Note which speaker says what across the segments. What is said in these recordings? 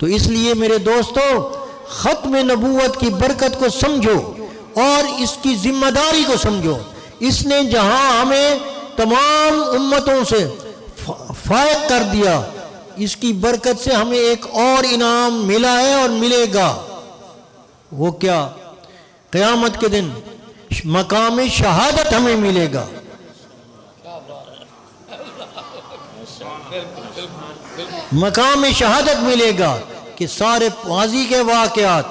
Speaker 1: تو اس لیے میرے دوستو ختم نبوت کی برکت کو سمجھو اور اس کی ذمہ داری کو سمجھو۔ اس نے جہاں ہمیں تمام امتوں سے فائق کر دیا، اس کی برکت سے ہمیں ایک اور انعام ملا ہے اور ملے گا۔ وہ کیا؟ قیامت کے دن مقام شہادت ہمیں ملے گا۔ مقام شہادت ملے گا کہ سارے ماضی کے واقعات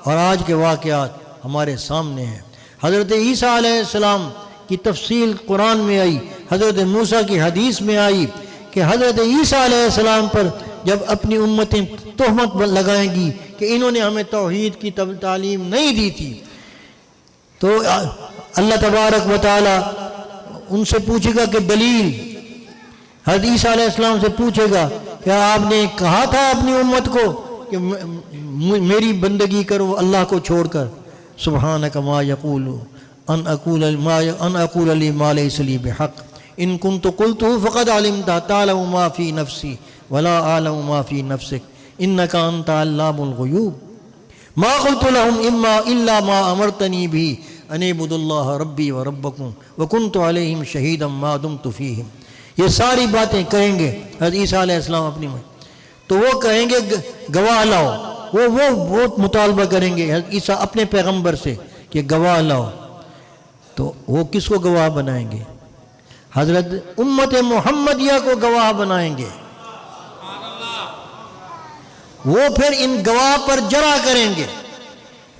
Speaker 1: اور آج کے واقعات ہمارے سامنے ہیں۔ حضرت عیسیٰ علیہ السلام کی تفصیل قرآن میں آئی، حضرت موسیٰ کی حدیث میں آئی کہ حضرت عیسیٰ علیہ السلام پر جب اپنی امتیں تہمت لگائیں گی کہ انہوں نے ہمیں توحید کی تعلیم نہیں دی تھی، تو اللہ تبارک و تعالی ان سے پوچھے گا کہ دلیل۔ حضرت عیسیٰ علیہ السلام سے پوچھے گا کیا آپ نے کہا تھا اپنی امت کو کہ میری بندگی کرو اللہ کو چھوڑ کر؟ سبحانک ما یقول ان اقول لی ما لیس لی بحق ان کنت قلتہ فقد علمت تعلم ما فی نفسی ولا اعلم ما فی نفسک انک انت علام الغیوب ما قلت لهم الا ما امرتنی بھی ان اعبدوا اللہ ربی و ربکم وکنت علیہم شہیدا ما دمت فیہم۔ یہ ساری باتیں کہیں گے حضرت عیسیٰ علیہ السلام اپنی میں، تو وہ کہیں گے گواہ لاؤ۔ وہ مطالبہ کریں گے حضرت عیسیٰ اپنے پیغمبر سے کہ گواہ لاؤ، تو وہ کس کو گواہ بنائیں گے؟ حضرت امت محمدیہ کو گواہ بنائیں گے۔ وہ پھر ان گواہ پر جرا کریں گے،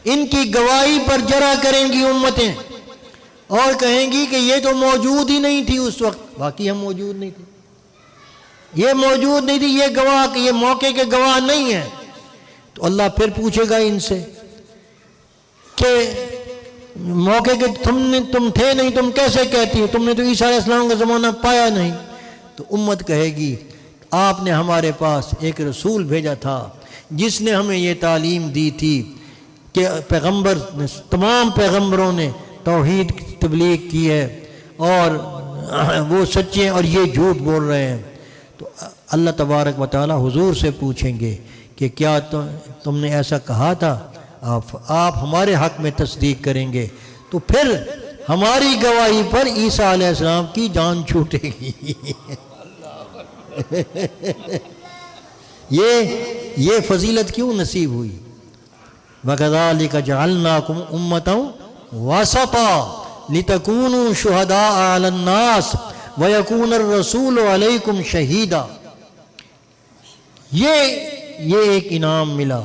Speaker 1: ان کی گواہی پر جرا کریں گی امتیں اور کہیں گی کہ یہ تو موجود ہی نہیں تھی اس وقت، باقی ہم موجود نہیں تھے، یہ موجود نہیں تھی، یہ گواہ، یہ موقع کے گواہ نہیں ہیں۔ تو اللہ پھر پوچھے گا ان سے کہ موقع کے تم تھے نہیں، تم کیسے کہتی ہو؟ تم نے تو عیسیٰ علیہ السلام کا زمانہ پایا نہیں۔ تو امت کہے گی آپ نے ہمارے پاس ایک رسول بھیجا تھا جس نے ہمیں یہ تعلیم دی تھی کہ تمام پیغمبروں نے توحید کی تبلیغ کی ہے اور وہ سچے ہیں اور یہ جھوٹ بول رہے ہیں۔ تو اللہ تبارک و تعالی حضور سے پوچھیں گے کہ کیا تم نے ایسا کہا تھا؟ آپ ہمارے حق میں تصدیق کریں گے، تو پھر ہماری گواہی پر عیسیٰ علیہ السلام کی جان چھوٹے گی۔ یہ فضیلت کیوں نصیب ہوئی؟ وَكَذَلِكَ جَعَلْنَاكُمْ أُمَّةً وَسَطًا لِتَكُونُوا شُهَدَاءَ عَلَى النَّاسِ وَيَكُونَ الرَّسُولُ عَلَيْكُمْ شَهِيدًا۔ یہ ایک انعام ملا۔